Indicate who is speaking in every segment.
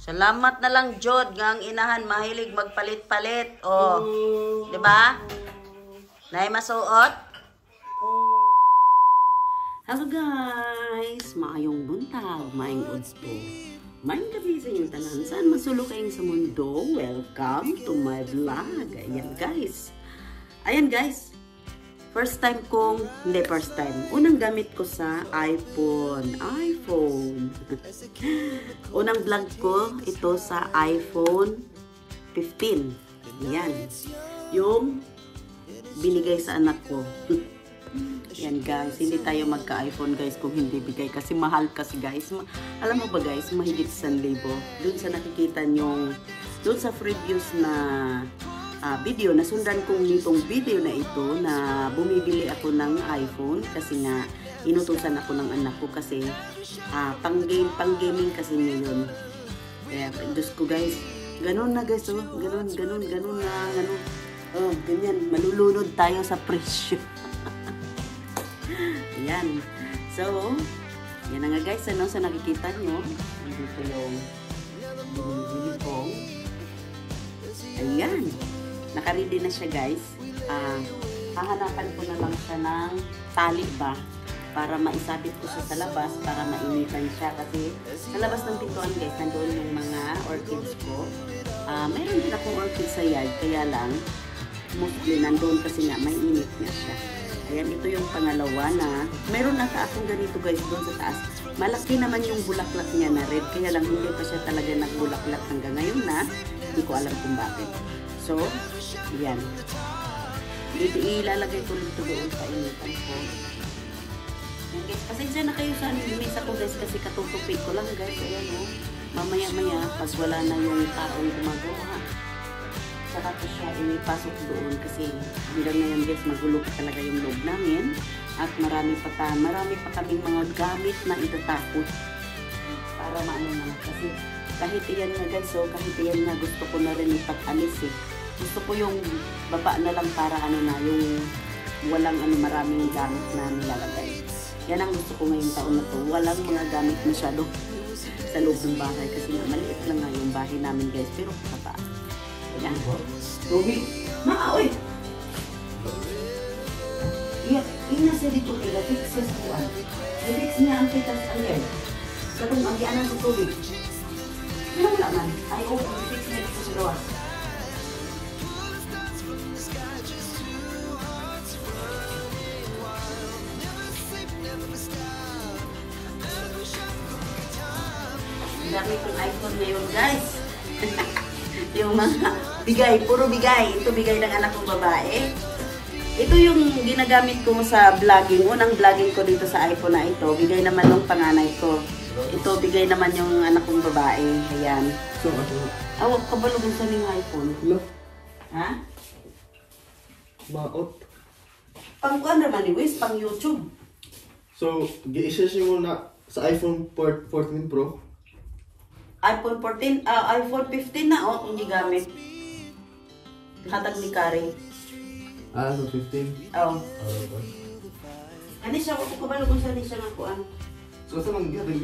Speaker 1: Salamat na lang Jod nga ang inahan mahilig magpalit-palit. Oh, 'di ba? Nay masuot? Hello guys, maayong buntag, maayong udto. Maayong gabi sa inyong tanan. Saan masulo kayong sa mundo? Welcome to my vlog. Ayan guys. First time kong, hindi first time. Unang gamit ko sa iPhone. Unang vlog ko, ito sa iPhone 15. Yan. Yung binigay sa anak ko. Yan guys, hindi tayo magka-iPhone guys kung hindi bigay. Kasi mahal kasi guys. Alam mo ba guys, mahigit 1,000. Doon sa nakikita nyong, doon sa previews na video, nasundan kong nitong video na ito na bumibili ako ng iPhone kasi nga inutusan ako ng anak ko kasi pang-gaming kasi niya yun. Kaya Diyos ko guys, ganun na guys, oh, ganun na, oh, ganyan, malulunod tayo sa presyo. Ayan. So, yan na nga guys, ano, sa nakikita nyo, dito yung binibili ko. Ayan. Naka-ready na siya guys. Hahanapan ko na lang siya ng tali ba para maisabit ko siya sa labas para mainitan siya kasi sa labas ng pintuan guys nandoon yung mga orchids ko. Mayroon din akong orchids sa yard kaya lang mostly nandoon kasi nga may init na siya. Ayan, ito yung pangalawa na mayroon na akong ganito guys doon sa taas. Malaki naman yung bulaklak niya na red kaya lang hindi pa siya talaga nagbulaklak hanggang ngayon na hindi ko alam kung bakit. So, yan. Ilalagay ko dito doon sa initan ko. Yan guys, pasensya na kayo sa misa ko guys kasi katutupig ko lang guys. Ayan o. Mamaya-maya, pag wala na yung taong gumagawa, saka ko siya inipasok doon kasi hanggang ngayon guys, magulo pa talaga yung loob namin. At marami pa kaming mga gamit na itatapos para maano naman. Kasi kahit iyan nga guys, so kahit iyan nga gusto ko na rin ipag-alis eh. Gusto ko yung baba na lang para ano na, yung walang maraming gamit na nilalagay. Yan ang gusto ko ngayong taon na to. Walang mga gamit masyado sa loob ng bahay kasi nga maliit lang nga yung bahay namin guys. Pero kapag yan. Ruby! Oy! Ina siya dito kaya fix siya sa buwan. I-fix niya ang kitas ang yan. Katong ang gianan sa tubig. Pero wala man. Ay, i-fix niya dito sa gawas. Dami kong iPhone ngayon guys. Yung mga bigay, puro bigay. Ito bigay ng anak kong babae. Ito yung ginagamit ko sa vlogging. Unang vlogging ko dito sa iPhone na ito. Bigay naman ng panganay ko. Ito bigay naman yung anak kong babae. Ayan.
Speaker 2: So, ano?
Speaker 1: Awag kabalugin sa yung iPhone.
Speaker 2: Hello?
Speaker 1: Ha?
Speaker 2: Maot.
Speaker 1: Pang kuan naman ni Wiz, pang YouTube.
Speaker 2: So, gi-search mo na sa iPhone 14 Pro.
Speaker 1: iPhone 14, iPhone 15 na kung di gamit. Hatag ni Kari.
Speaker 2: So 15?
Speaker 1: Oo.
Speaker 2: Okay.
Speaker 1: Ano siya, kung kabalugin sa siya ng kuan.
Speaker 2: So, saan ang gihatag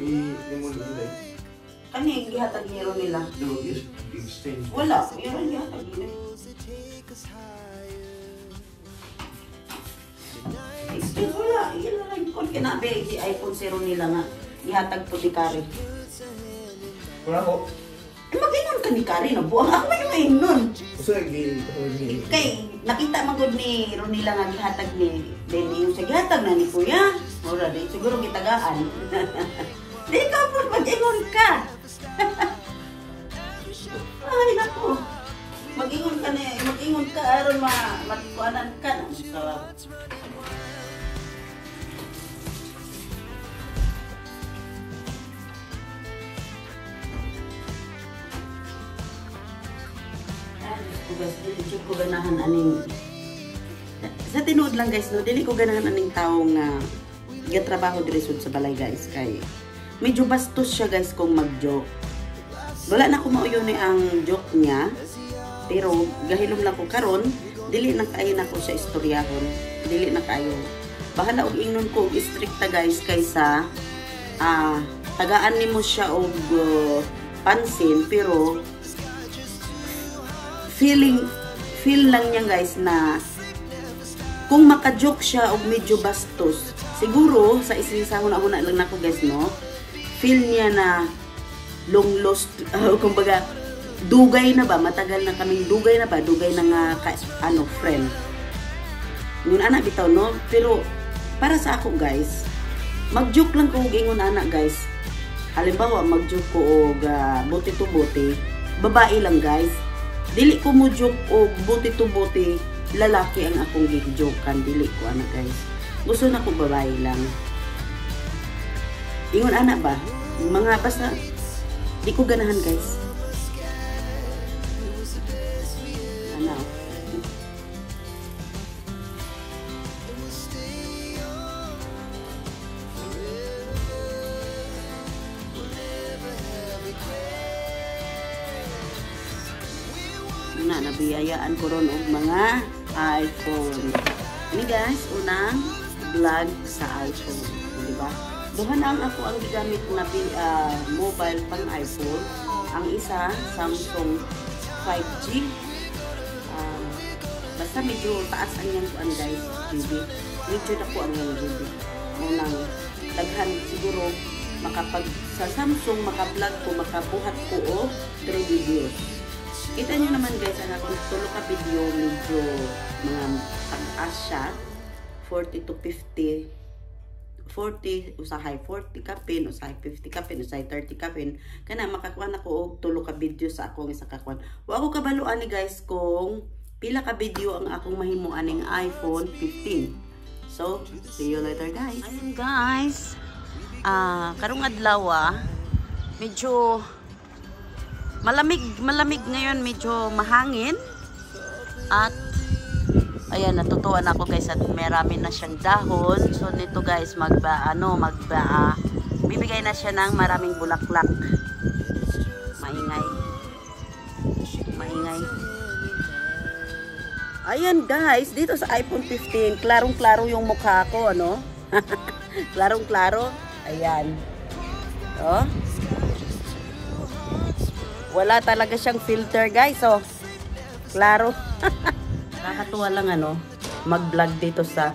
Speaker 2: i-mo nila?
Speaker 1: Kani yung gihatag niro nila.
Speaker 2: No, exchange.
Speaker 1: Wala, yun ang gihatag nila. Exchange wala, yun lang kung kinabi, si iPhone 0 nila nga. Gihatag po di Kari.
Speaker 2: Wala ko.
Speaker 1: Mag-inon ka ni Kari na buwang ako may mainon.
Speaker 2: So, nag-i...
Speaker 1: Kay, nakita magod ni Ronila nga gihatag ni Denny yung sa gihatag na ni Kuya. Mura din, siguro gitagaan. Di ka po, mag-ingon ka. Ay, naku. Mag-ingon ka na, mag-ingon ka, aron magkuanan ka na. Dili ko ganahan aning sa tinuod lang guys no, dili ko ganahan aning taong gatrabaho diri sud sa balay guys kay medyo bastos siya guys kung mag-joke. Wala na ko mauyon ni ang joke niya pero gahilom lang ko karon dili na kaayo na ko siya istoryahon. Dili na kaayo. Bahala og ingnon ko og strikta guys kaysa tagaan nimo siya og pansin, pero feel lang niya guys na kung maka-joke siya o medyo bastos, siguro sa isilisahon ako na lang nako guys, no, feel niya na long lost, kumbaga dugay na ba, matagal na kaming dugay na ba, dugay na nga friend yun anak bitaw, no. Pero para sa ako guys, mag-joke lang ko og ingon anak guys. Halimbawa mag-joke ko og buti to buti, babae lang guys. Dili ko mo joke og buti to buti, lalaki ang akong gi-jokean, dili ko anak guys. Gusto na ko babae lang. Ingon anak ba, mga basta di ko ganahan guys. Ano? Na nabiyayaan ko ron og mga iPhone. Ini guys, unang vlog sa iPhone, di ba? Duha na ang ako ang gigamit na mobile pang iPhone. Ang isa Samsung 5G. Basta medyo taas ang yan kuan guys, GB. Medyo na ko ang yan GB. Unang daghan siguro sa Samsung maka-vlog ko, makabuhat ko og 3 videos. Kita nyo naman guys, ang akong tulo ka video, medyo mga pag-as siya, 40 to 50, 40, usahay 40 kapin, usahay 50 kapin, usahay 30 kapin, kana makakuha na ko og tulo ka video sa akong isa kakuan. Wa ako kabaluan ni guys kung pila ka video ang akong mahimuan ng iPhone 15. So, see you later guys. Ayun guys, karong adlaw medyo malamig ngayon, medyo mahangin at ayan, natutuwa na ako guys at marami na siyang dahon. So nito guys bibigay na siya ng maraming bulaklak. Maingay. Ayan guys, dito sa iPhone 15 klarong-klaro yung mukha ko, ano? Klarong-klaro. Ayan. Oh. Wala talaga siyang filter guys, oh. Klaro. Nakakatuwa lang mag-vlog dito sa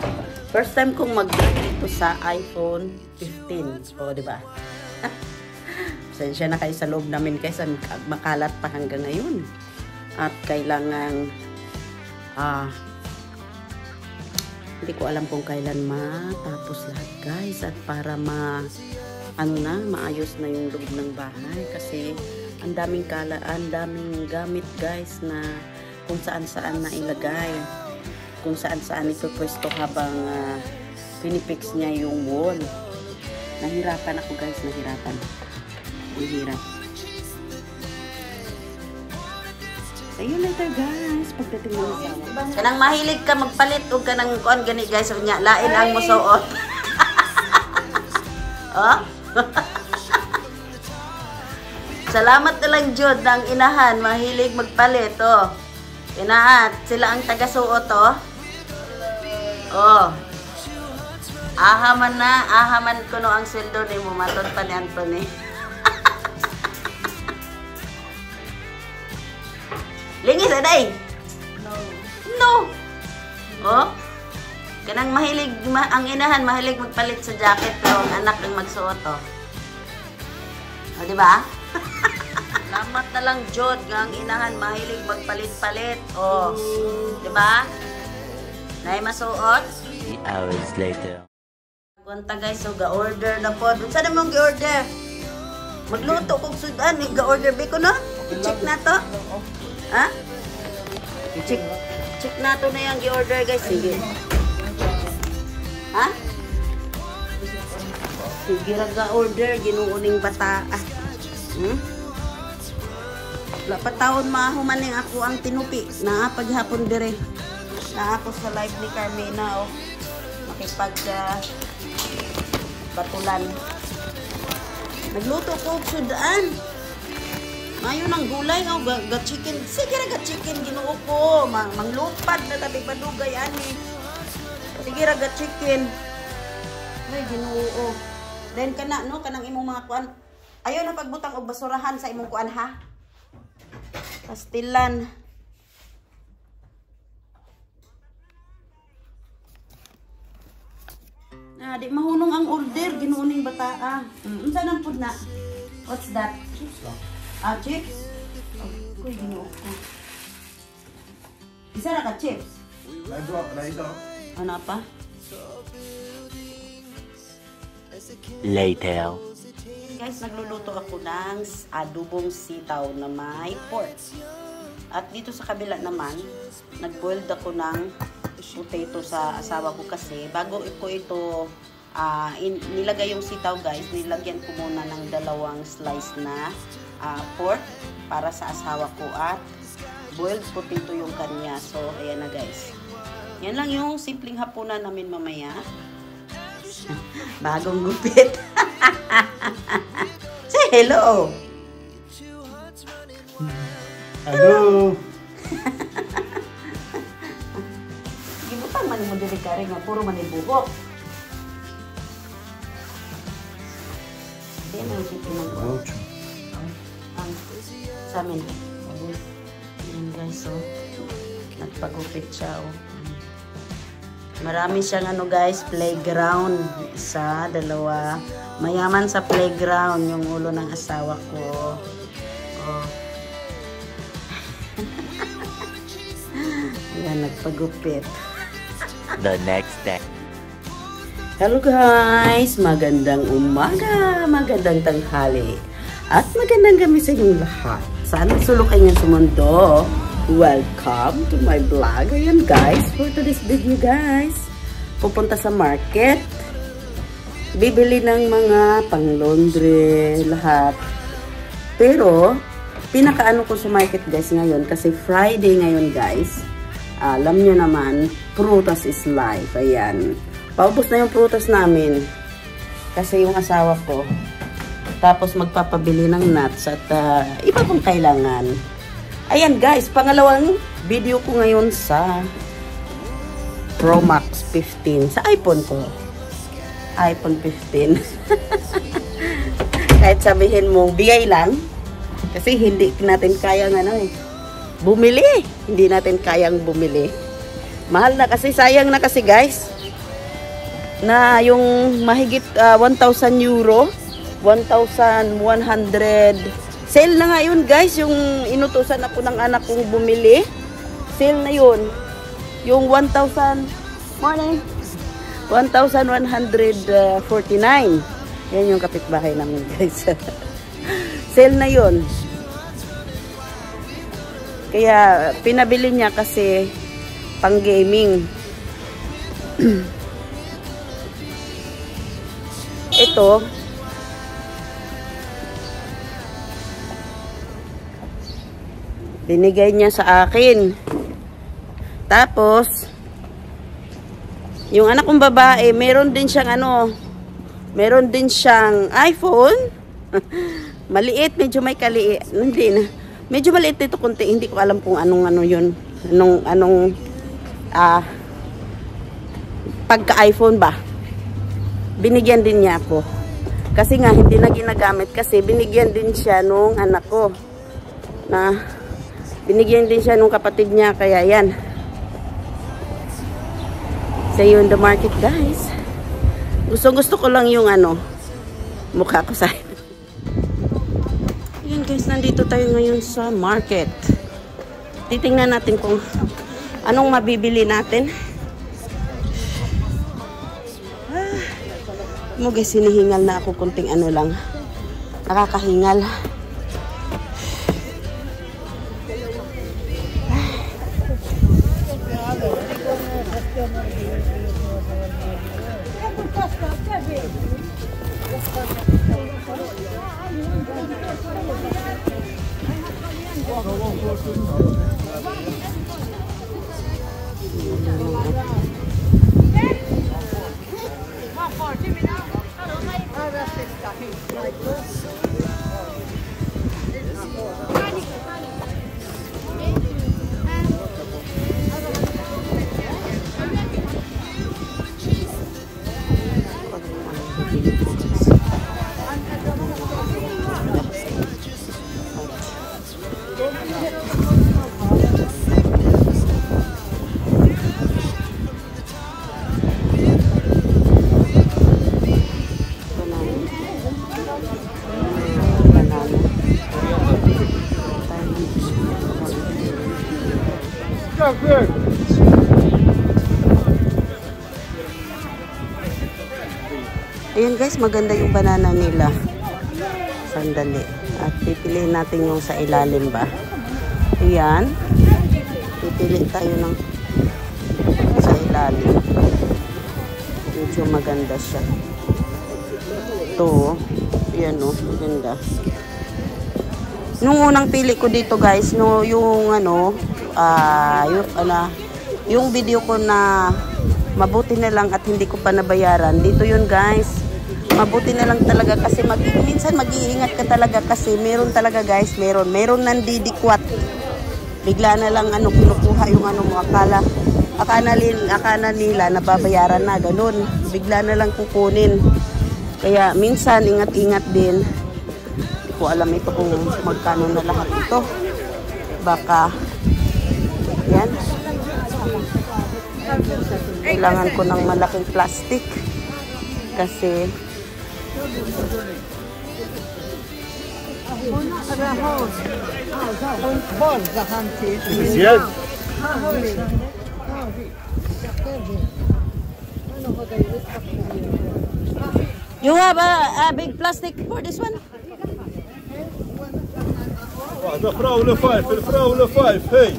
Speaker 1: first time kong mag-vlog dito sa iPhone 15. Oh, di ba? Pasensya na kayo sa loob namin guys, makalat pa hanggang ngayon. At kailangan hindi ko alam kung kailan matapos lahat guys, at para maayos na yung loob ng bahay kasi ang daming gamit guys na kung saan na ilagay, kung saan ito pwesto habang pinipix niya yung wall. Nahirapan ako guys, mahirap. See you later guys, pagdating ng asawa. Kanang mahilig ka magpalit o kanang kuan gani guys, nya lain ang musuot. Oh? Salamat na lang Jud ng inahan, mahilig magpalit, oh. Inahan, sila ang taga-suot, oh. Oh. Ahaman ko no ang sweldo ni mo, maton pa ni Anthony. Lingis, aday? No. Oh. Kanang mahilig, ang inahan, mahilig magpalit sa jacket, pero ang anak ang magsuot, oh. O, diba? Salamat na lang, Jod, ang inahan, mahilig magpalit-palit. O, diba? Naay masuot?
Speaker 3: 3 hours later.
Speaker 1: Kunta guys, so ga-order na po. Saan naman ga-order? Magluto kong sudan, ga-order ba ko no? I-check na to. Ha? I-check na to na yung ga-order guys. Sige. Ha? Sige ga-order, ginuuning bata. Wala pa taon mahumaning ako ang tinupi. Paghapon dire. Ako sa live ni Carmina, oh. Makipag batulan. Nagluto ko sudan. Ngayon ang gulay, oh, ga-chicken. Sige ra ga-chicken ginuo ko. Manglupad na tabi padugay ani. Sige ra ga-chicken. Ay ginuo. Then kanang imong mga kuan Ayaw na pagbutang og basurahan sa imong kuan ha. Pastilan. Di mahunong ang order, ginuuning bata. Unsa nang pud na? What's that?
Speaker 2: Chips lang.
Speaker 1: Chips? Kuy ginuo ko. Isa ra ka chips?
Speaker 2: Naisa.
Speaker 1: Ano pa?
Speaker 3: Later.
Speaker 1: Guys, nagluluto ako ng adobong sitaw na may pork. At dito sa kabila naman, nag-boiled ako ng potato sa asawa ko kasi bago ko ito nilagay yung sitaw guys, nilagyan ko muna ng 2 slice na pork para sa asawa ko at boiled potato yung kanya. So, ayan na guys. Yan lang yung simpleng hapunan namin mamaya. Bagong gupit. Say hello.
Speaker 2: Hello.
Speaker 1: Gibutan man mo diri kare nga puro man ibuhok. Di mo si pinagawa. Ang sa amin. Ayan guys, so nagpagupit siya oh. Marami siyang ano guys, playground. 1, 2. Mayaman sa playground yung ulo ng asawa ko. Oh. Ayan, nagpagupit.
Speaker 3: The next day.
Speaker 1: Hello guys! Magandang umaga, magandang tanghali, at magandang gabi sa inyong lahat. Sana sulok kayo sa mundo. Welcome to my vlog. Ayan guys, for today's video guys, pupunta sa market. Bibili ng mga pang-laundry, lahat. Pero, pinakaano ko sa market guys ngayon, kasi Friday ngayon guys. Alam nyo naman, prutas is life. Ayan. Paubos na yung prutas namin. Kasi yung asawa ko. Tapos magpapabili ng nuts at iba pang kailangan. Ayan guys, pangalawang video ko ngayon sa Pro Max 15. Sa iPhone ko. iPhone 15. Kahit sabihin mong bigay lang. Kasi hindi natin kayang bumili. Hindi natin kayang bumili. Mahal na kasi, sayang na kasi guys. Na yung mahigit 1,000 euro, 1,100. Sale na nga yun guys, yung inutusan ako ng anak kong bumili. Sale na yun. Yung 1,149. Yan yung kapitbahay namin guys. Sale na yun. Kaya pinabili niya kasi pang gaming. Ito binigay niya sa akin. Tapos yung anak kong babae, meron din siyang meron din siyang iPhone. Maliit, medyo may kaliit. Hindi na. Medyo maliit ito konti, hindi ko alam kung anong yun. Anong pagka-iPhone ba. Binigyan din niya ako. Kasi nga hindi na ginagamit kasi binigyan din siya nung anak ko. Binigyan din siya nung kapatid niya, kaya yan. So yun the market guys. Gusto ko lang yung mukha ko sa Ayan guys, nandito tayo ngayon sa market. Titingnan natin kung anong mabibili natin. Mo guys, hinihingal na ako kunting lang. Nakakahingal. Ayan guys, maganda yung banana nila. Sandali. At pipiliin natin yung sa ilalim ba. Ayan. Pipili tayo ng sa ilalim. Medyo maganda siya. Ito. Ayan o, maganda. Nung unang pili ko dito guys, no, yung yung video ko na mabuti na lang at hindi ko pa nabayaran. Dito yun guys. Mabuti na lang talaga kasi minsan mag-iingat ka talaga kasi meron talaga guys, meron nandidikwat. Bigla na lang kinukuha yung mo, akala nila nababayaran na ganun. Bigla na lang kukunin. Kaya minsan ingat-ingat din. Hindi ko alam ito kung magkano na lahat ito. Baka yan. Kailangan ko ng malaking plastic kasi you have a big plastic for this one?
Speaker 4: واحدة فراولة 5 الفراولة 5 هي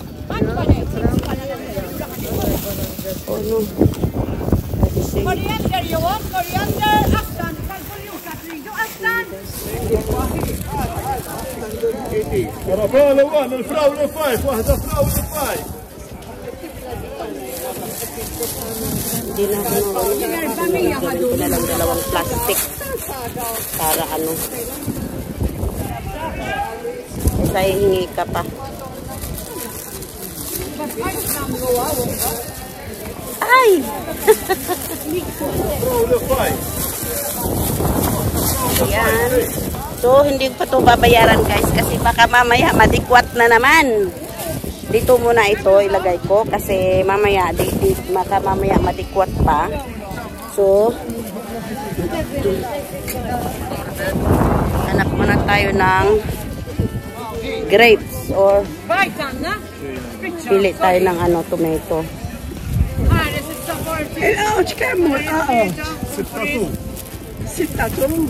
Speaker 1: Oh no.
Speaker 5: Koriander, you want coriander? Afghan, Afghan.
Speaker 4: كرفالة 1 الفراولة 5 واحدة فراولة 5
Speaker 1: Hindi na lang dalawang plastic para isa hingi ka pa. Ay! Ayan. So, hindi pa ito babayaran guys kasi baka mamaya madikwat na naman. Dito muna ito ilagay ko kasi mamaya madikwat pa. So, hanap muna tayo ng grapes or pili tayo ng tomato.
Speaker 5: الأوج كم والأوج 6 توم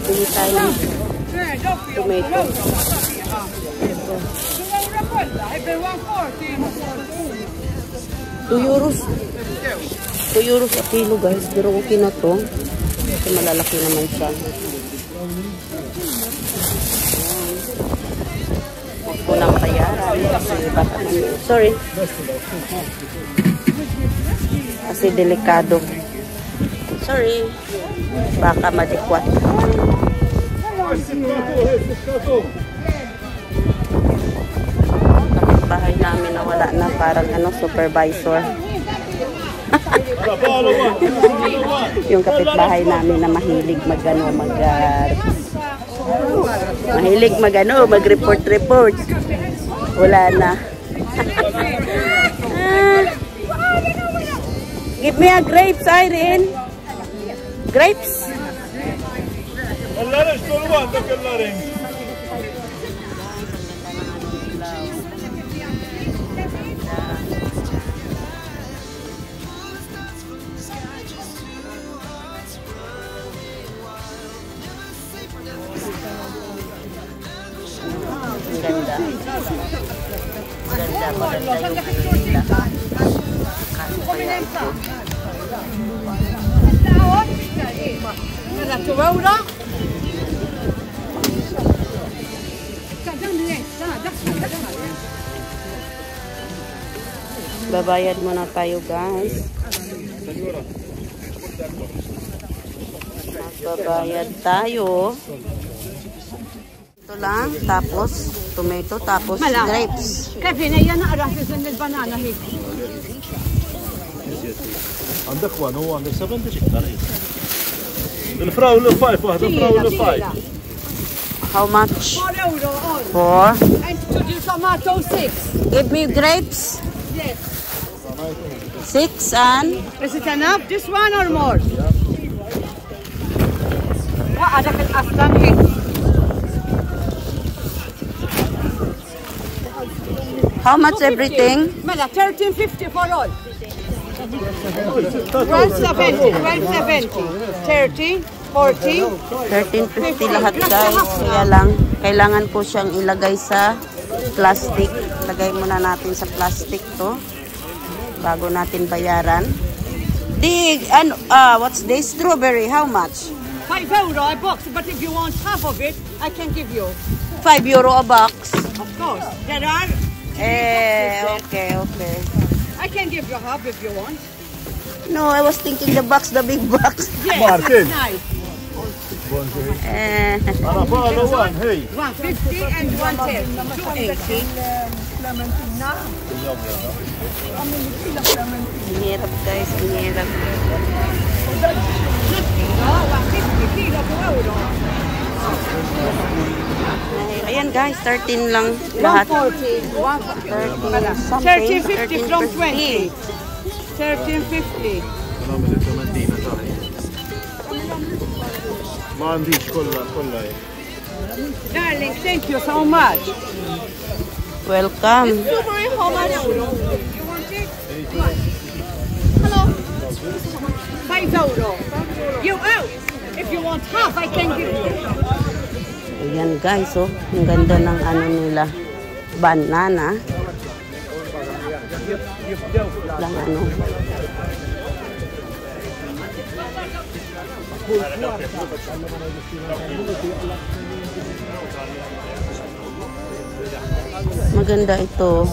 Speaker 1: Bili tayo ng tomato. 2 euros. 2 euros a kilo guys. Pero okay na to. Kasi malalaki naman siya. Huwag ko lang bayaran. Kasi baka sorry. Kasi delikado. Sorry. Baka madikwat. Bahay namin na wala na parang supervisor. Yung kapitbahay namin na mahilig mag-report. Wala na. Give me a grapes, Irene. Grapes. Ganda. Maganda yung pila. Babayad muna tayo guys. Babayad tayo. Ito lang, tapos tomato, tapos
Speaker 5: Mala.
Speaker 1: grapes.
Speaker 5: Kevin, هي نقرا في البنانا هيك.
Speaker 4: عندك 1 هو عندك 7 تشكر. الفراولة 5 واحدة فراولة 5.
Speaker 1: How much?
Speaker 5: €4 all.
Speaker 1: 4.
Speaker 5: And to do tomato 6.
Speaker 1: Give me grapes.
Speaker 5: Yes.
Speaker 1: 6 and
Speaker 5: Is it enough? This one or more? هذاك الأصلًا هيك.
Speaker 1: how much everything?
Speaker 5: ملا 13.50 for all. 12.70, 12.70, 30, 40.
Speaker 1: 13.50 lahat guys. Kaya lang, kailangan ko siyang ilagay sa plastic. Lagay muna natin sa plastic to bago natin bayaran. What's this? Strawberry, how much?
Speaker 5: €5 a box, but if you want half of it, I can give you.
Speaker 1: €5 a box.
Speaker 5: Of course. There are.
Speaker 1: Okay.
Speaker 5: I can give you half if you want.
Speaker 1: No, I was thinking the box, the big box.
Speaker 5: Yes,
Speaker 4: Martin.
Speaker 5: it's nice.
Speaker 4: أنا فاضي 1 هي.
Speaker 5: 150 and 110. 280.
Speaker 1: Ang hirap guys, ang hirap.
Speaker 5: No, 150 kilo €2.
Speaker 1: Ayan guys, 13 lang lahat.
Speaker 5: 140.
Speaker 1: 13
Speaker 5: 13.50 from 20. 13.50.
Speaker 4: ما عنديش كلها
Speaker 5: Darling, thank you so much.
Speaker 1: Welcome.
Speaker 5: Strawberry, how much? You want it? Hello. €5. You out. If you want half, I can give you.
Speaker 1: Ayan guys, oh. Ang ganda ng ano nila. Banana. Lang ano. Maganda ito.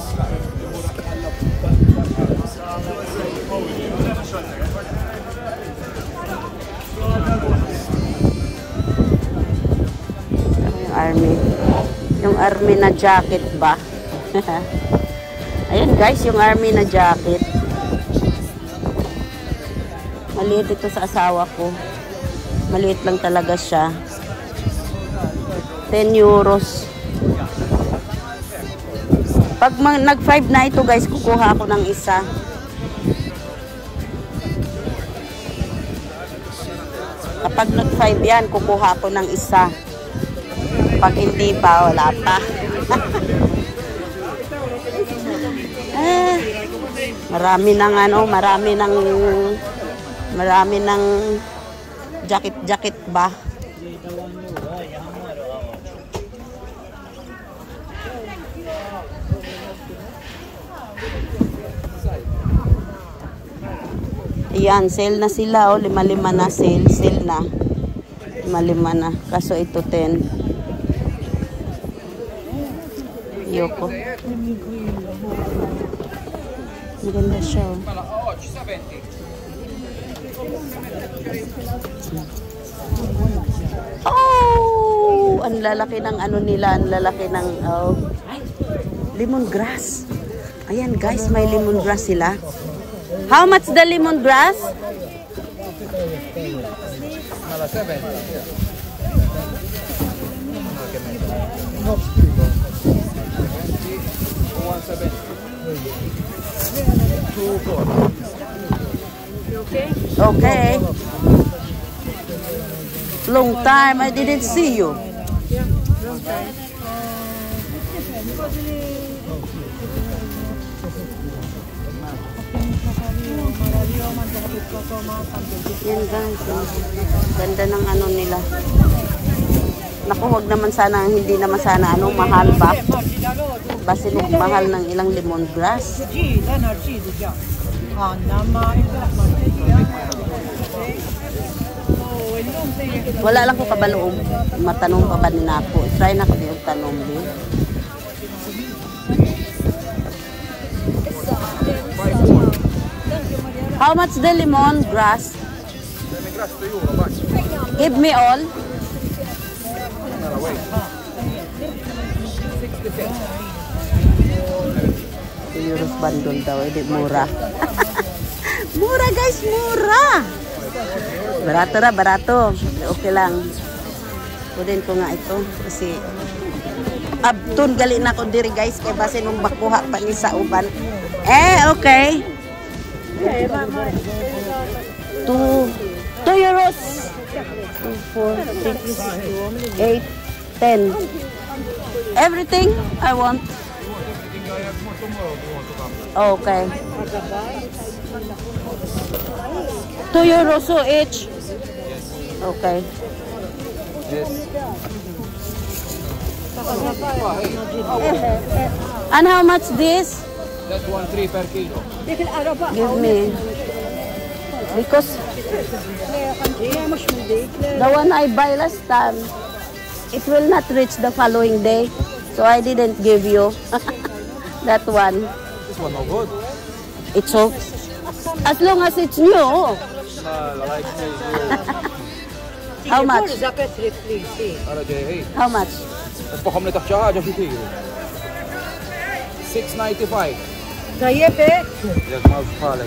Speaker 1: Yung army na jacket ba? Ayan guys, yung army na jacket. Maliit ito sa asawa ko. Maliit lang talaga siya. €10. Pag nag-5 na ito guys, kukuha ako ng isa. Kapag nag-5 yan, kukuha ako ng isa. Pag hindi pa, wala pa. Marami ng jacket ba? Ayan, sale na sila, oh. 5 na sale na. 5 na. Kaso ito 10. Yoko. Maganda siya, oh. Oh! Ang lalaki ng ano nila, ang lalaki ng lemongrass. Ayan guys, may lemongrass sila. How much the lemongrass? Okay. Long time I didn't see you. Yan guys, ganda ng ano nila. Naku, wag naman sana, hindi naman sana ano, mahal ba? Basta mahal ng ilang lemongrass. Wala lang ko kabaloom. Matanong pa ba nila ako? Try na ko yung tanong din. How much the lemongrass? Give me all.
Speaker 6: wait.
Speaker 1: 2 euros bundle daw, hindi mura. Mura guys, mura! Barato na, barato. Okay lang. Kunin ko nga ito kasi abtun gali na ko diri guys kay basin mong bakuha pa ni sa uban. Okay. 2 euros. 2, 4, 6, 8, 10. Everything I want. Okay. 2 euros so each. Okay.
Speaker 6: Yes.
Speaker 1: And how much this?
Speaker 6: That one 3 per kilo.
Speaker 1: Give me. Because the one I buy last time, it will not reach the following day. So I didn't give you that one.
Speaker 6: This one no good.
Speaker 1: It's so, as long as it's new.
Speaker 6: Like
Speaker 1: How much?
Speaker 6: على جاي
Speaker 1: How much?
Speaker 6: اطبخهم لي تحت حاجه في كيلو 6.95
Speaker 5: طيب
Speaker 6: يا جماعه حالة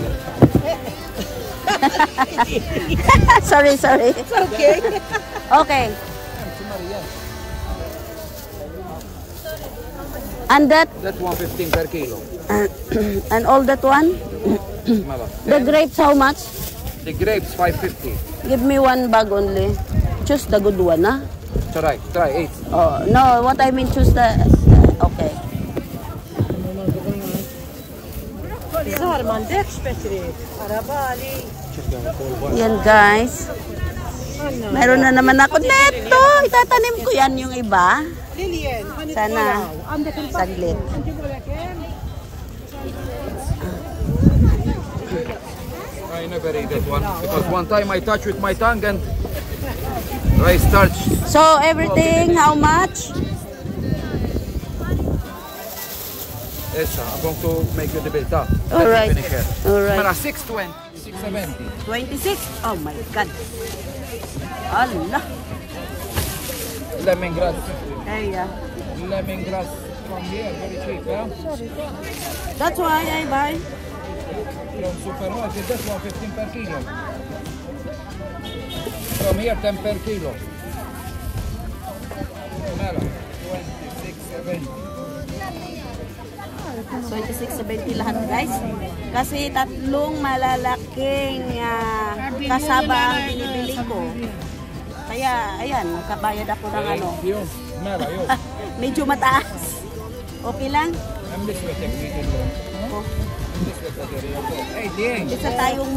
Speaker 1: Sorry.
Speaker 5: okay.
Speaker 1: Okay. And that,
Speaker 6: That one 15 per kilo.
Speaker 1: and all that one?
Speaker 6: ماذا؟
Speaker 1: The grapes, how much?
Speaker 6: The grapes 550.
Speaker 1: Give me one bag only. Choose the good one, huh?
Speaker 6: Try 8.
Speaker 1: Oh, no, what I mean, choose the... Okay.
Speaker 5: صار ما عندكش بتري عربالي
Speaker 1: Yan, guys. Meron na naman ako neto. Itatanim ko yan yung iba.
Speaker 5: ليليان
Speaker 1: Sana. Saglit.
Speaker 6: I never eat that one because one time I touch with my tongue and I starch.
Speaker 1: So, everything, how much?
Speaker 6: Yes, I'm going to make you the bill.
Speaker 1: All right.
Speaker 6: Finish here.
Speaker 1: All right.
Speaker 6: Mara 620, 670.
Speaker 1: 26? Oh my God. Allah.
Speaker 6: Lemongrass.
Speaker 1: Hey, yeah.
Speaker 6: Lemongrass from here, very cheap, yeah?
Speaker 1: That's why I buy.
Speaker 6: From supermarket, this one 15 per kilo. From here, 10 per kilo. Mara, 26.70.
Speaker 1: 26.70 lahat, guys. Kasi tatlong malalaking kasaba ang binibili ko. Kaya, ayan, nakabayad ako ng ano.
Speaker 6: Yun, Mara, yun.
Speaker 1: Medyo mataas. Okay lang?
Speaker 6: I'm this way, technical.
Speaker 1: Oh.
Speaker 6: This way, technical. Hey, Ding.
Speaker 1: Isa tayong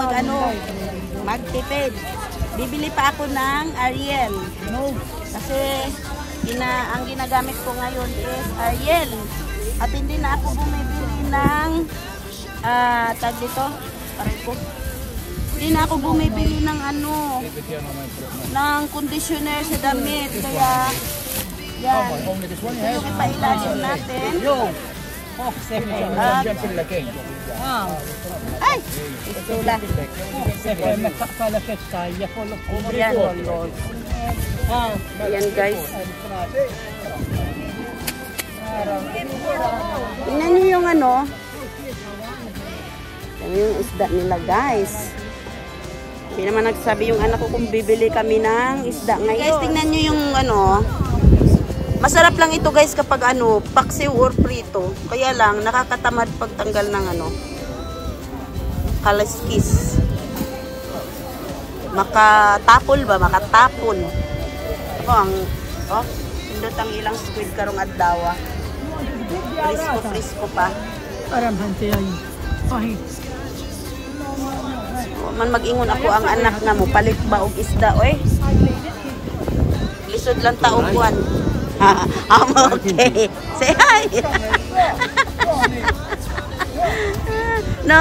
Speaker 1: magtipid. Bibili pa ako ng Ariel. Kasi ang ginagamit ko ngayon is Ariel. At hindi na ako bumibili ng tag dito, paray ko. Hindi na ako bumibili ng ng conditioner sa damit. Kaya yan. Yung ipailalim natin. Ay! Istula. Yan guys. Tingnan nyo yung yung isda nila guys. Hindi naman nagsabi yung anak ko kung bibili kami ng isda ngayon. Guys, tingnan nyo yung masarap lang ito guys kapag paksiw or prito. Kaya lang, nakakatamad pagtanggal ng kaliskis. Makatapol ba? Makatapon. Pindot ang ilang squid karong adlaw. Frisco pa.
Speaker 5: Aram hanti ay.
Speaker 1: Man mag-ingon ako ang anak nga mo palit ba og isda oy. Lisod lang taong buwan. I'm okay. Say hi. No.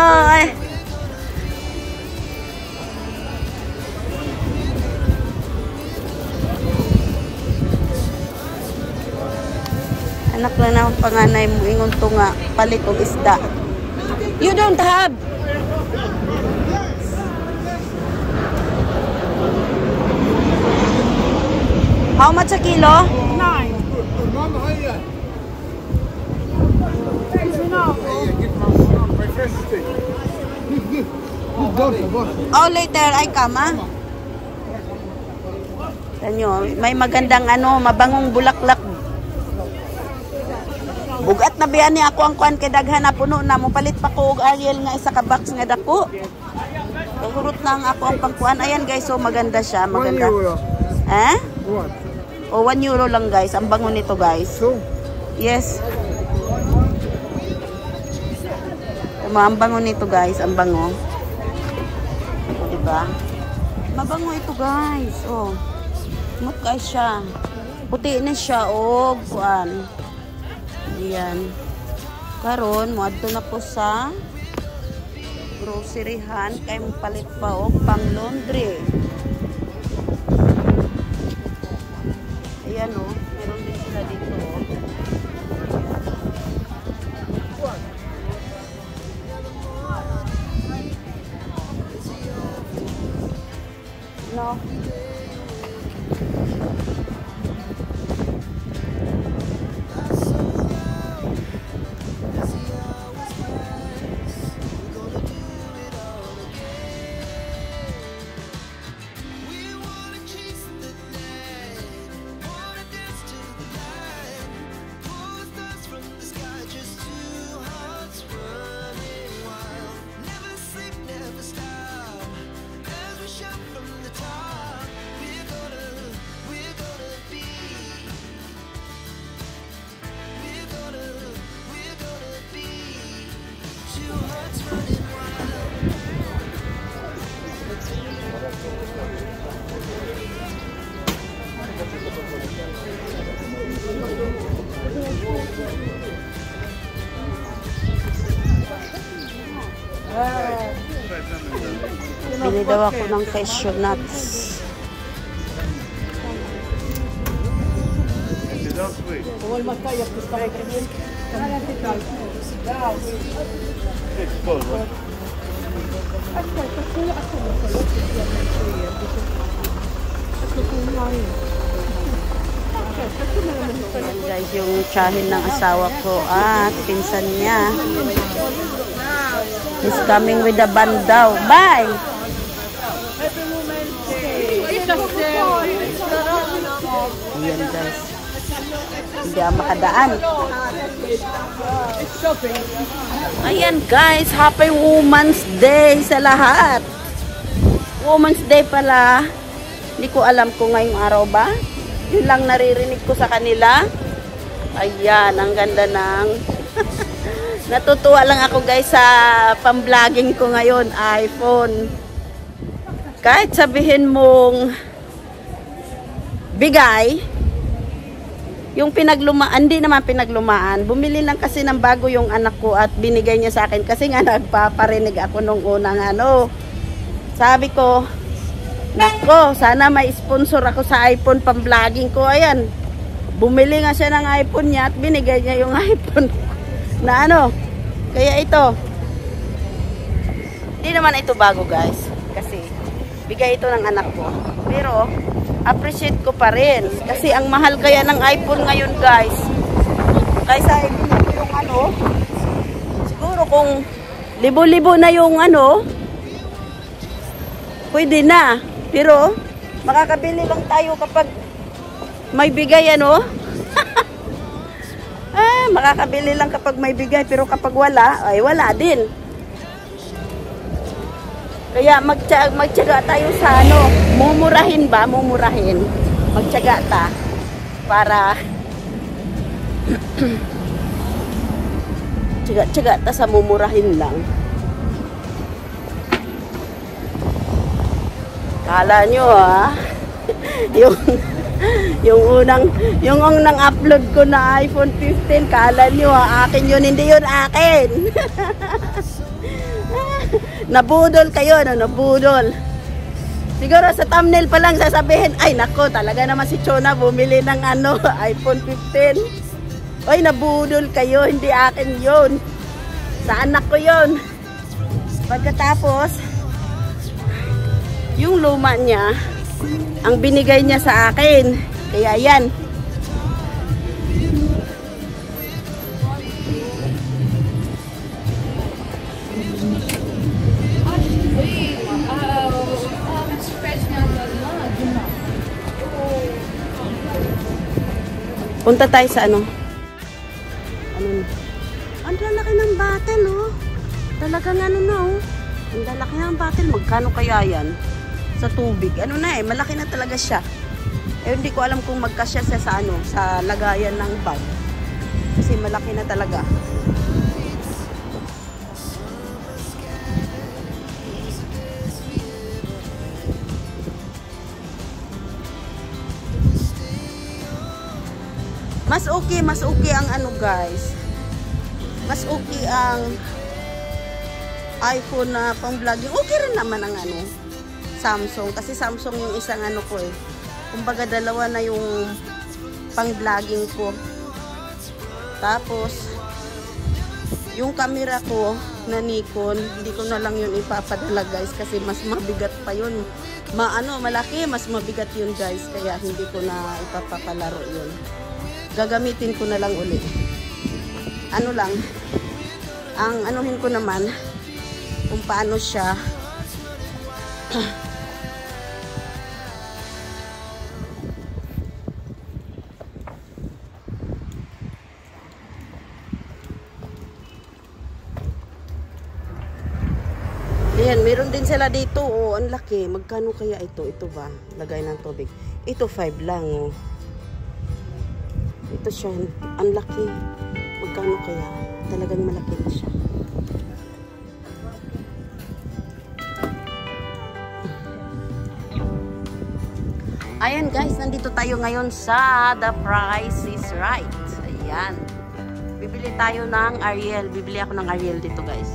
Speaker 1: Anak lang na panganay mo ingon to nga palit og isda. You don't have. How much a kilo?
Speaker 5: No.
Speaker 1: Oh, later I come, ah. Tanyo, may magandang ano, mabangong bulaklak. Bugat na biyan ni ako ang kuan kay daghan na puno na mo palit pa ko og Ariel nga isa ka box nga dako. Kay hurot na ang ako ang pangkuan. Ayan guys, so maganda siya, maganda.
Speaker 4: 1 euro.
Speaker 1: Eh?
Speaker 4: What?
Speaker 1: O 1 euro lang guys, ang bango nito guys.
Speaker 4: So?
Speaker 1: Yes. Ang bango nito guys, ang bango. O, diba? Mabango ito guys. Oh. Smooth guys siya. Puti na siya. O, kuan. Ayan. Karon, muadto na po sa groceryhan kay palit pa og pang laundry. Ayan o, meron din sila dito o. No. Bili daw ako ng cashew nuts. Ayan guys, yung tiyahin ng asawa ko at pinsan niya. He's coming with a band daw. Bye! Ayan guys. Hindi ako makadaan. Ayan guys, Happy Women's Day sa lahat. Women's Day pala. Hindi ko alam kung ngayong araw ba. Yun lang naririnig ko sa kanila. Ayan, ang ganda ng... Natutuwa lang ako guys sa pang-vlogging ko ngayon, iPhone. Kahit sabihin mong bigay, yung pinaglumaan, hindi naman pinaglumaan. Bumili lang kasi ng bago yung anak ko at binigay niya sa akin kasi nga nagpaparinig ako nung unang ano. Sabi ko, nako, sana may sponsor ako sa iPhone pang-vlogging ko. Ayan, bumili nga siya ng iPhone niya at binigay niya yung iPhone na ano. Kaya ito, hindi naman ito bago guys. Kasi bigay ito ng anak ko. Pero appreciate ko pa rin. Kasi ang mahal kaya ng iPhone ngayon guys. Kaysa yung ano, siguro kung libo-libo na yung ano, pwede na. Pero makakabili lang tayo kapag may bigay ano. Makakabili lang kapag may bigay, pero kapag wala, ay wala din. Kaya magtiyaga tayo sa ano, mumurahin ba? Mumurahin. Magtiyaga ta para tiyaga ta sa mumurahin lang. Kala nyo yung unang upload ko na iPhone 15, kala nyo akin yun, hindi yun akin. Nabudol kayo, no? Nabudol. Siguro sa thumbnail pa lang sasabihin, ay nako, talaga naman si Chona bumili ng ano, iPhone 15. Ay, nabudol kayo, hindi akin yun. Sa anak ko yun. Pagkatapos, yung luma niya, ang binigay niya sa akin. Kaya yan. Punta tayo sa ano? Ano na? Ang lalaki ng bottle, oh. Talagang ano na, oh. Ang lalaki ng bottle. Magkano kaya yan? Sa tubig. Ano na eh, malaki na talaga siya. Eh, hindi ko alam kung magkasya siya sa ano, sa lagayan ng bag. Kasi malaki na talaga. Mas okay ang ano guys. Mas okay ang iPhone na pang vlogging. Okay rin naman ang ano, Samsung. Kasi Samsung yung isang ano ko eh. Kumbaga dalawa na yung pang vlogging ko. Tapos, yung camera ko na Nikon, hindi ko na lang yun ipapadala guys. Kasi mas mabigat pa yun. Malaki, mas mabigat yun guys. Kaya hindi ko na ipapapalaro yun. Gagamitin ko na lang ulit. Ano lang, ang anuhin ko naman, kung paano siya ayan, meron din sila dito, oh, ang laki. Magkano kaya ito? Ito ba? Lagay ng tubig. Ito 5 lang, oh. Ito siya, ang laki. Magkano kaya? Talagang malaki na siya. Ayan guys, nandito tayo ngayon sa The Price is Right. Ayan. Bibili tayo ng Ariel. Bibili ako ng Ariel dito guys.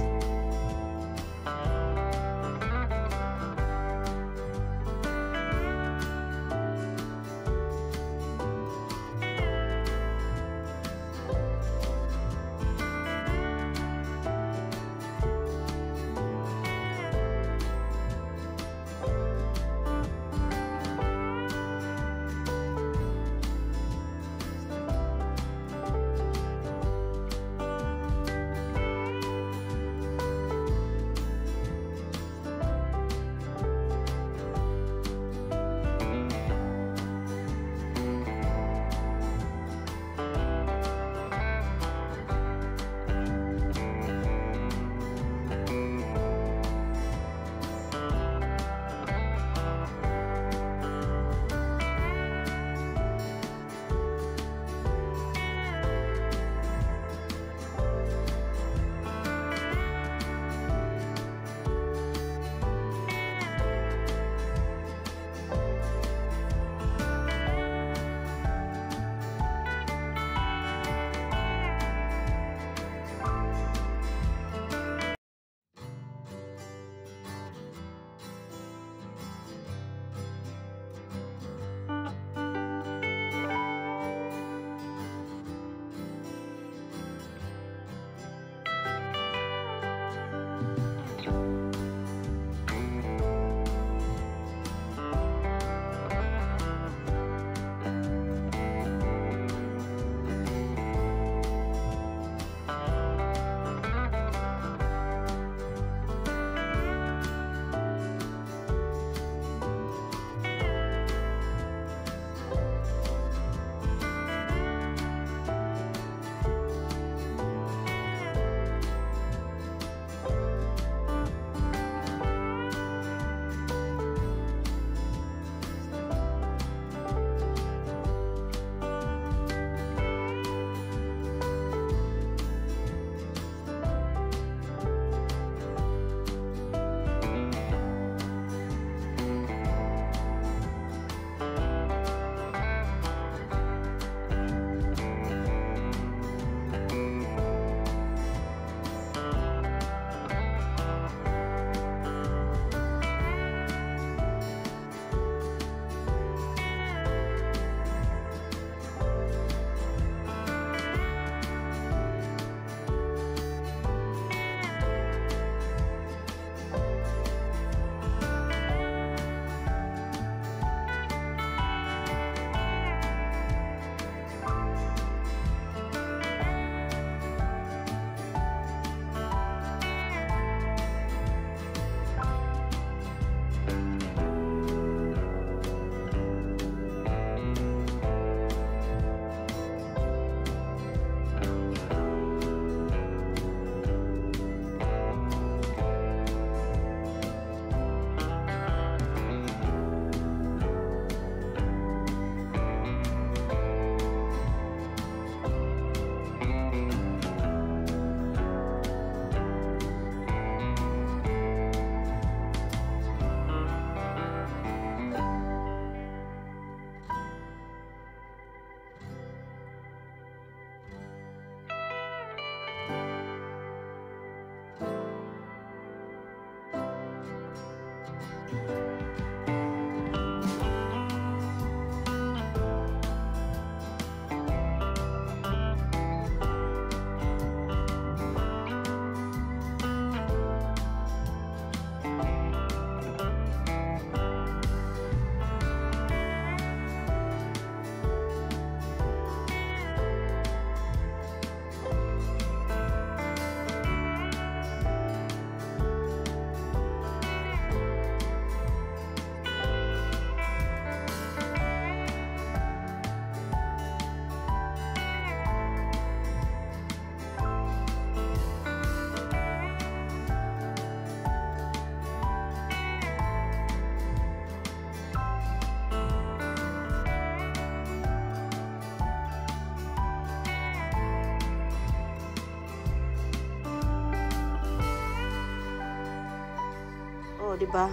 Speaker 1: di ba?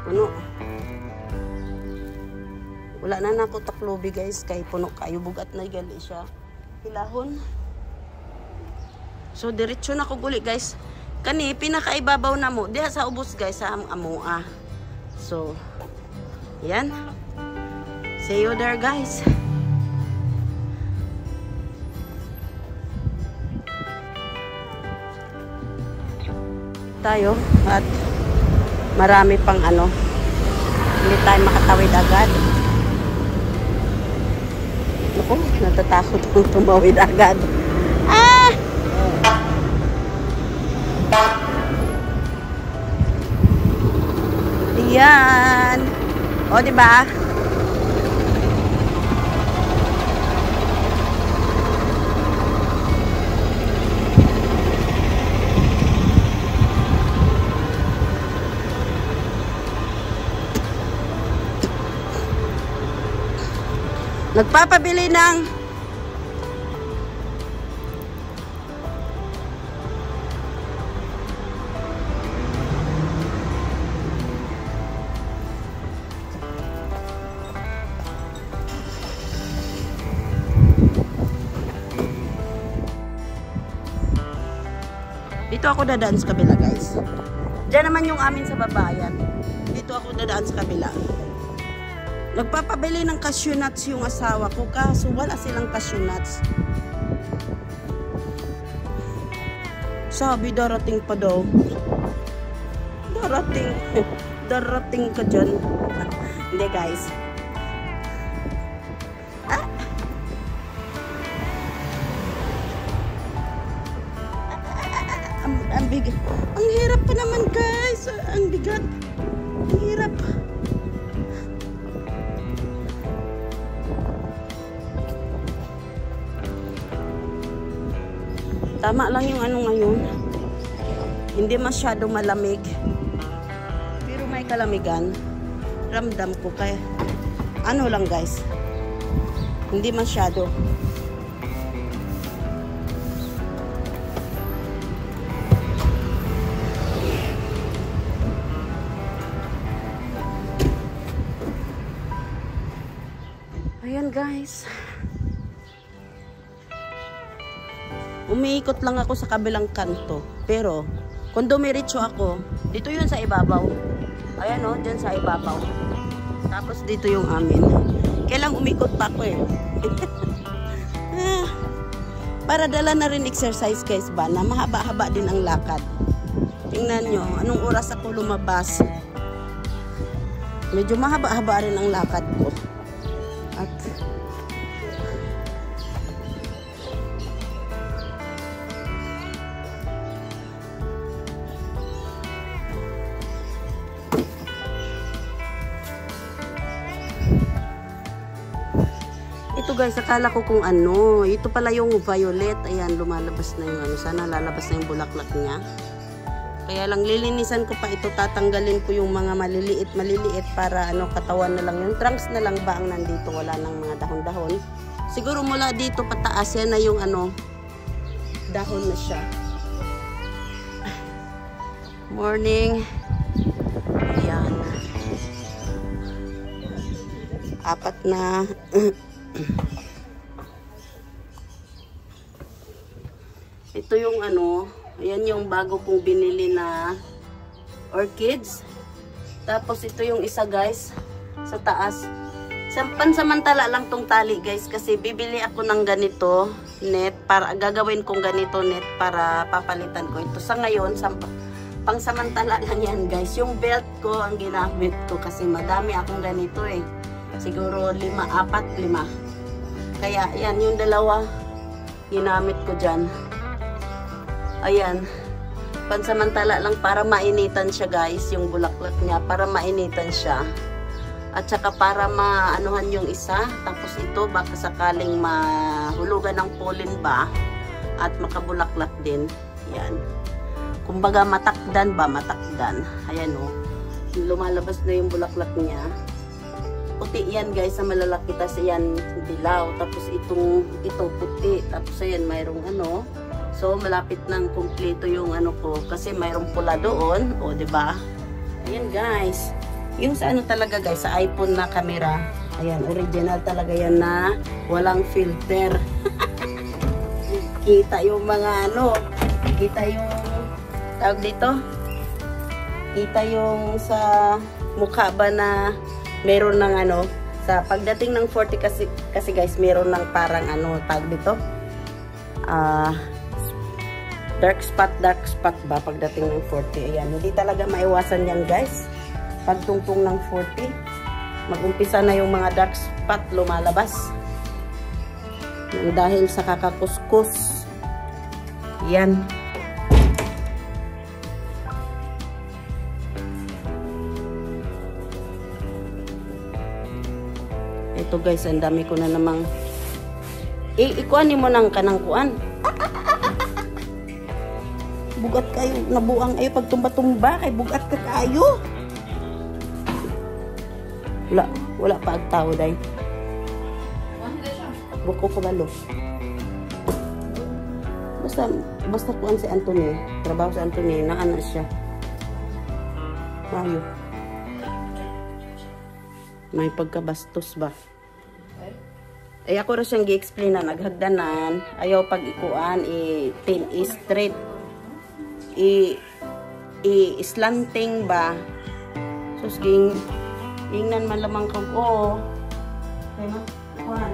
Speaker 1: Puno. Wala na nako taklobi guys, kay puno kayo bugat na gali siya. Hilahon. So diretso na ko guli guys. Kani pinakaibabaw na mo diha sa ubos guys sa amoa. So yan. See you there guys. Tayo at marami pang ano, hindi tayo makatawid agad. Naku, natatakot kong tumawid agad. Ah! Yan. O, diba? Nagpapabili ng dito ako dadaan sa kabila guys. Diyan naman yung amin sa babayan. Dito ako dadaan sa kabila. Nagpapabili ng cashew nuts yung asawa ko, kaso wala silang cashew nuts. Sabi darating pa daw. Darating. Darating ka dyan. Hindi guys. Ah! Ang bigat. Ang hirap pa naman guys. Ang bigat. Ang hirap. Tama lang yung ano ngayon. Hindi masyado malamig. Pero may kalamigan. Ramdam ko kaya. Ano lang guys. Hindi masyado. Ayan guys. Umiikot lang ako sa kabilang kanto. Pero, kung dumiretso ako, dito yun sa ibabaw. Ayan o, dyan sa ibabaw. Tapos dito yung amin. Kailang umikot pa ako eh. Para dala na rin exercise guys ba, na mahaba-haba din ang lakad. Tingnan nyo, anong oras ako lumabas. Medyo mahaba-haba rin ang lakad ko. At ito guys, akala ko kung ano. Ito pala yung violet. Ayan, lumalabas na yung ano. Sana lalabas na yung bulaklak niya. Kaya lang lilinisan ko pa ito. Tatanggalin ko yung mga maliliit para ano, katawan na lang. Yung trunks na lang ba ang nandito. Wala nang mga dahon-dahon. Siguro mula dito pataas yan na yung ano, dahon na siya. Morning. Ayan. Apat na. Ito yung ano, ayan yung bago kong binili na orchids. Tapos ito yung isa guys, sa taas. Pansamantala lang tong tali guys, kasi bibili ako ng ganito net, para gagawin kong ganito net para papalitan ko ito. Sa ngayon, pangsamantala lang yan guys. Yung belt ko ang ginamit ko kasi madami akong ganito eh. Siguro 4, 5. Kaya, yan, yung dalawa, ginamit ko dyan. Ayan. Pansamantala lang para mainitan siya, guys, yung bulaklak niya. Para mainitan siya. At saka para maanuhan yung isa. Tapos ito, baka sakaling mahulugan ng pollen ba. At makabulaklak din. Yan. Kumbaga, matakdan ba? Matakdan. Ayan, o. Lumalabas na yung bulaklak niya. Puti yan guys, sa malalaki, tas yan dilaw, tapos ito puti, tapos ayan mayroong ano. So malapit nang kumpleto yung ano ko kasi mayroong pula doon, o di ba? Ayan guys. Yung sa ano talaga guys, sa iPhone na camera. Ayan, original talaga yan na walang filter. Kita yung mga ano, kita yung tawag dito. Kita yung sa mukha ba na meron ng ano, sa pagdating ng 40 kasi guys, meron ng parang ano, tawag dito. Dark spot ba pagdating ng 40. Ayan, hindi talaga maiwasan yan guys. Pagtungtong ng 40, mag-umpisa na yung mga dark spot lumalabas. Dahil sa kakakuskus. Yan. Ito guys, ang dami ko na namang ikuanin mo ng kanang kuan. Bugat kayo, nabuang ayo pag tumba-tumba kay bugat ka kayo. Wala pa ang tao day. Buko ko balo. Basta kuan si Anthony, trabaho si Anthony, naana siya. Mayo. May pagkabastos ba? Ay ako ra siyang gi-explain na naghagdanan, ayaw pag ikuan straight. Slanting ba? Sus ingnan malamang kag Kay ma kuan.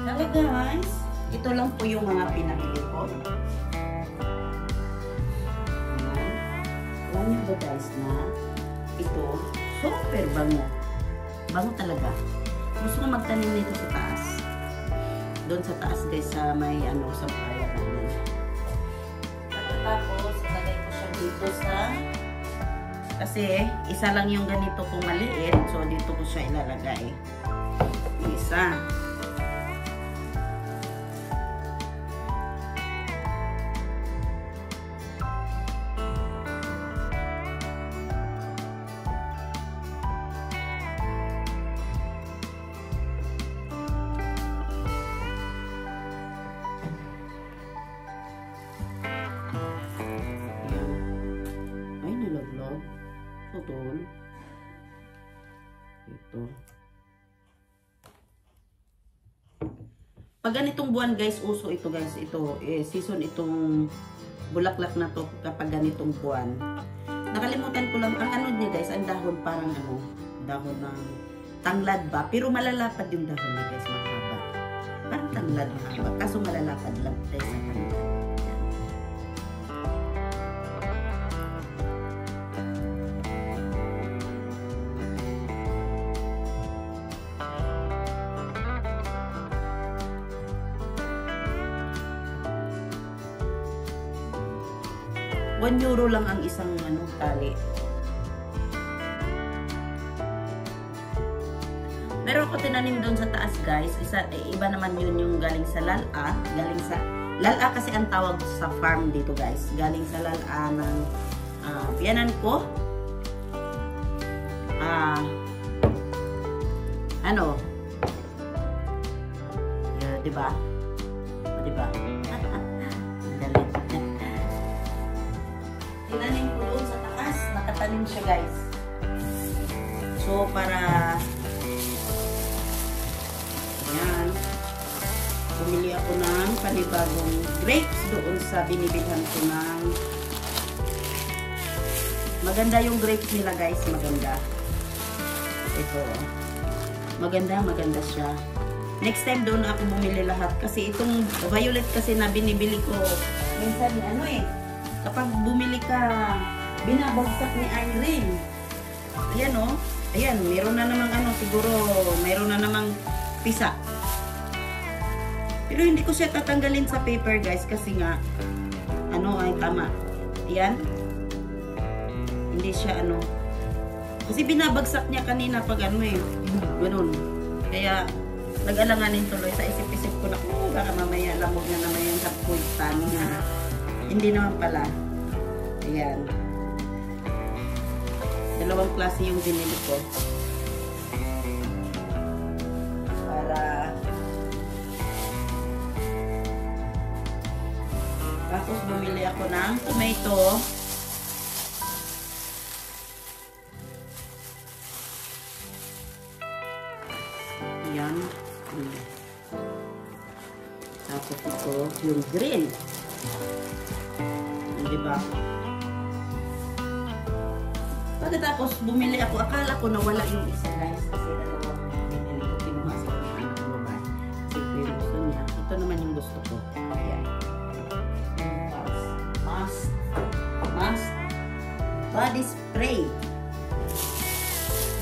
Speaker 1: Talaga guys, ito lang po yung mga pinabili ko. Alam niyo ba guys na ito super bango. Bango talaga. Gusto ko magtanim nito sa taas. Doon sa taas guys sa may ano sa bayan namin. Tapos ilagay ko siya dito sa kasi isa lang yung ganito kung maliit. So dito ko siya ilalagay. Isa. Putol. Ito. Pag ganitong buwan guys, uso ito guys. Ito, season itong bulaklak na to kapag ganitong buwan. Nakalimutan ko lang, ang ano niya guys, ang dahon parang ano, dahon ng tanglad ba? Pero malalapad yung dahon niya guys, mahaba. Parang tanglad mahaba, kaso malalapad lang guys sa kanila. €1 lang ang isang ano, tali. Meron ko tinanim doon sa taas guys. Iba naman yun yung galing sa lala. Lala kasi ang tawag sa farm dito guys. Galing sa lala ng piyanan ko. Ano? Diba? Diba? Tinanim ko doon sa taas. Nakatanim siya guys. So para yan. Bumili ako ng panibagong grapes doon sa binibilhan ko ng maganda yung grapes nila guys. Maganda. Ito. Maganda siya. Next time doon ako bumili lahat. Kasi itong violet kasi na binibili ko minsan ano kapag bumili ka, binabagsak ni Irene. Ayan o. Ayan, meron na namang ano, siguro, meron na namang pisa. Pero hindi ko siya tatanggalin sa paper guys, kasi nga, ano ay tama. Ayan. Hindi siya ano. Kasi binabagsak niya kanina pag ano ganun. Kaya, nag-alanganin tuloy sa isip-isip ko na, baka mamaya lamog na naman yung kapultan niya. Hindi naman pala. Ayan. Dalawang klase yung binili ko. Para tapos bumili ako ng tomato. Yan. Tapos ito, yung green. Diba? Pagkatapos bumili ako, akala ko nawala yung isa guys. Kasi dalawang binili ko, pinuha sa anak ko babae. Kasi ito yung gusto niya. Ito naman yung gusto ko. Ayan. Must. Body spray.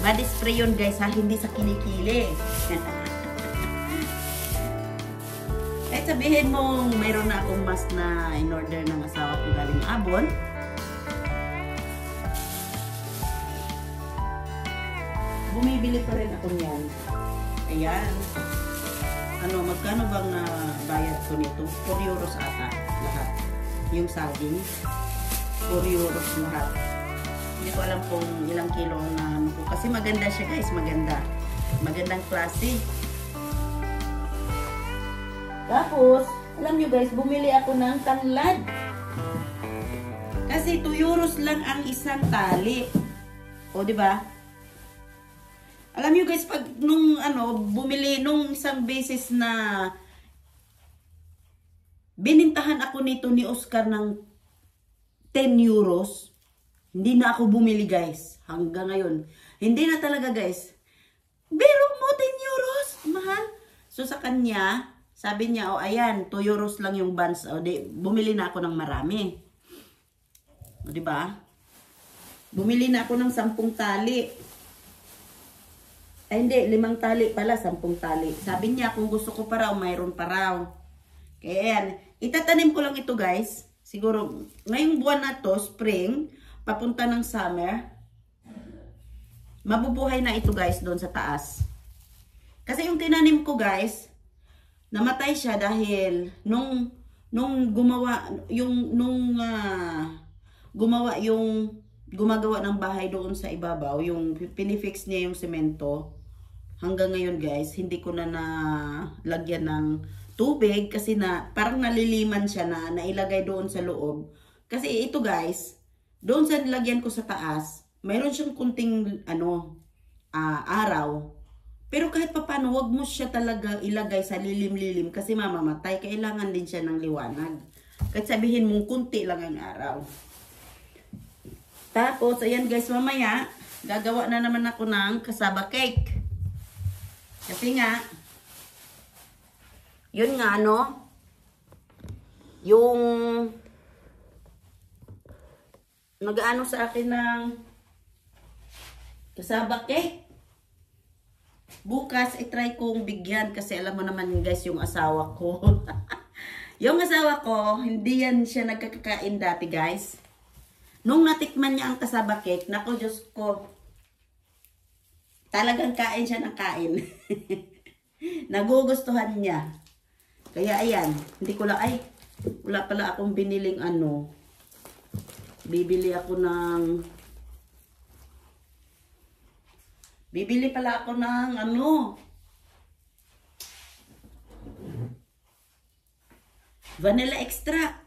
Speaker 1: Body spray yun guys ha, hindi sa kilikili. Kahit sabihin mo, mayroon na akong mask na in-order ng asawa ko galing Abon. Bumibili pa rin ako niyan. Ayan. Ano, magkano bang bayad ko nito? 4 euros ata lahat. Yung saging. 4 euros lahat. Hindi ko alam kung ilang kilo na kasi maganda siya guys, maganda. Magandang klase. Tapos, alam nyo guys, bumili ako ng tanglad. Kasi 2 euros lang ang isang tali. O, di ba? Alam nyo guys, pag nung bumili nung isang beses na binintahan ako nito ni Oscar ng 10 euros, hindi na ako bumili guys. Hanggang ngayon. Hindi na talaga guys. Pero mo 10 euros, mahal. So sa kanya, sabi niya, ayan, 2 euros lang yung buns. Bumili na ako ng marami. O, diba? Bumili na ako ng 10 tali. Ay, hindi, 5 tali pala, 10 tali. Sabi niya, kung gusto ko pa raw, mayroon pa raw. Kaya yan, itatanim ko lang ito guys. Siguro, ngayong buwan na to, spring, papunta ng summer, mabubuhay na ito guys doon sa taas. Kasi yung tinanim ko guys, namatay siya dahil nung gumagawa ng bahay doon sa ibabaw, yung pinifix niya yung semento, hanggang ngayon guys, hindi ko na nalagyan ng tubig kasi parang naliliman siya na nailagay doon sa loob. Kasi ito guys, doon sa nilagyan ko sa taas, mayroon siyang kunting araw. Pero kahit paano, wag mo siya talaga ilagay sa lilim-lilim kasi mamamatay. Kailangan din siya ng liwanag. Kahit sabihin mong kunti lang ang araw. Tapos, ayan guys, mamaya, gagawa na naman ako ng cassava cake. Kasi nga, yun nga yung nag-ano sa akin ng cassava cake. Bukas, itry kong bigyan kasi alam mo naman guys, yung asawa ko. Yung asawa ko, hindi yan siya nagkakain dati guys. Nung natikman niya ang cassava cake, naku Diyos ko, talagang kain siya ng kain. Nagugustuhan niya. Kaya ayan, hindi ko lang, wala pala akong biniling bibili pala ako ng vanilla extract.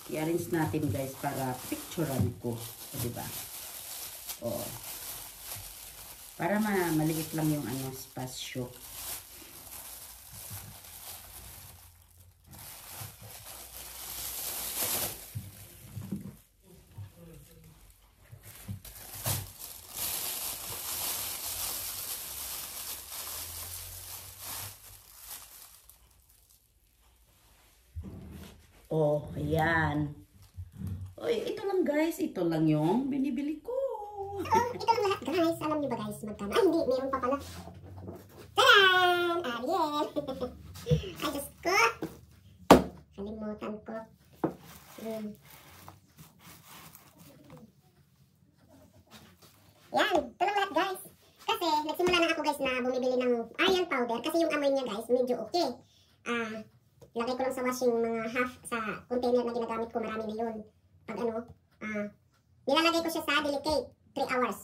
Speaker 1: I-arrange natin guys para picturean ko. Diba? O. Para maliit lang yung spasyo. Oh, ayan. Oy, ito lang guys. Ito lang yung binibili ko.
Speaker 7: Ito lang lahat guys. Alam niyo ba guys magkano? Ay, hindi. Meron pa pala. Taran! Ariel! Ay, Diyos ko. Kalimutan ko. nagsimula na ako guys na bumibili ng Ariel powder kasi yung amoy niya guys medyo okay. Lagay ko lang sa washing mga half sa container na ginagamit ko, marami na yun. Pag ano, nilalagay ko siya sa delicate 3 hours.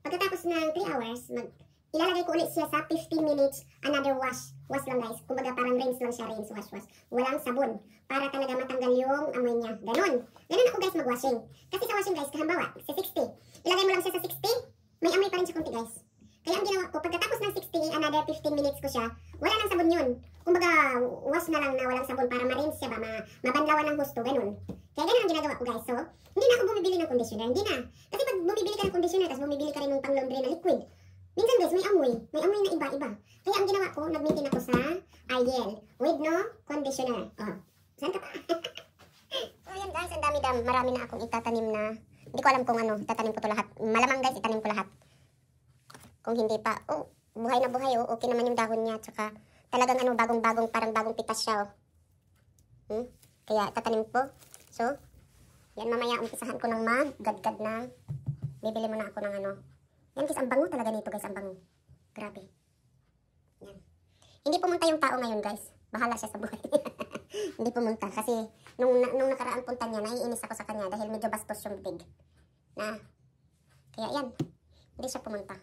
Speaker 7: Pagkatapos ng 3 hours, ilalagay ko ulit siya sa 15 minutes, another wash. Wash lang guys, kumbaga parang rinse lang siya, rinse, wash. Walang sabon, para talaga matanggal yung amoy niya. Ganon ako guys mag-washing. Kasi sa washing guys, kahambawa, sa 60, ilagay mo lang siya sa 60, may amoy pa rin siya konti guys. Kaya ang ginawa ko, pagkatapos ng 60, another 15 minutes ko siya, wala nang sabon yun. Kumbaga, wash na lang na walang sabon para ma-rinse siya ba, mabanlawan ng husto, ganon. Kaya ganun ang ginagawa ko guys. So, hindi na ako bumibili ng conditioner, hindi na. Kasi pag bumibili ka ng conditioner, tapos bumibili ka rin ng pang-laundry na liquid, minsan guys, may amoy na iba-iba. Kaya ang ginawa ko, nag-maintain ako sa Ariel with no conditioner. Oh, saan ka pa? So yan guys, ang dami-dami. Marami na akong itatanim na, hindi ko alam kung ano, itatanim ko to lahat. Malamang guys, itanim ko lahat. Kung hindi pa, oh, buhay na buhay, oh, okay naman yung dahon niya. Tsaka talagang ano, bagong-bagong, parang bagong pitas siya, oh. Kaya tatanim ko. So, yan mamaya umpisahan ko ng mag-gad-gad na. Bibili muna ako ng ano. Yan guys, ang bango talaga nito guys, ang bango. Grabe. Yan. Hindi pumunta yung tao ngayon guys. Bahala siya sa buhay. Hindi pumunta kasi nung nakaraan punta niya, naiinis ako sa kanya dahil medyo bastos yung big. Kaya yan, hindi siya pumunta.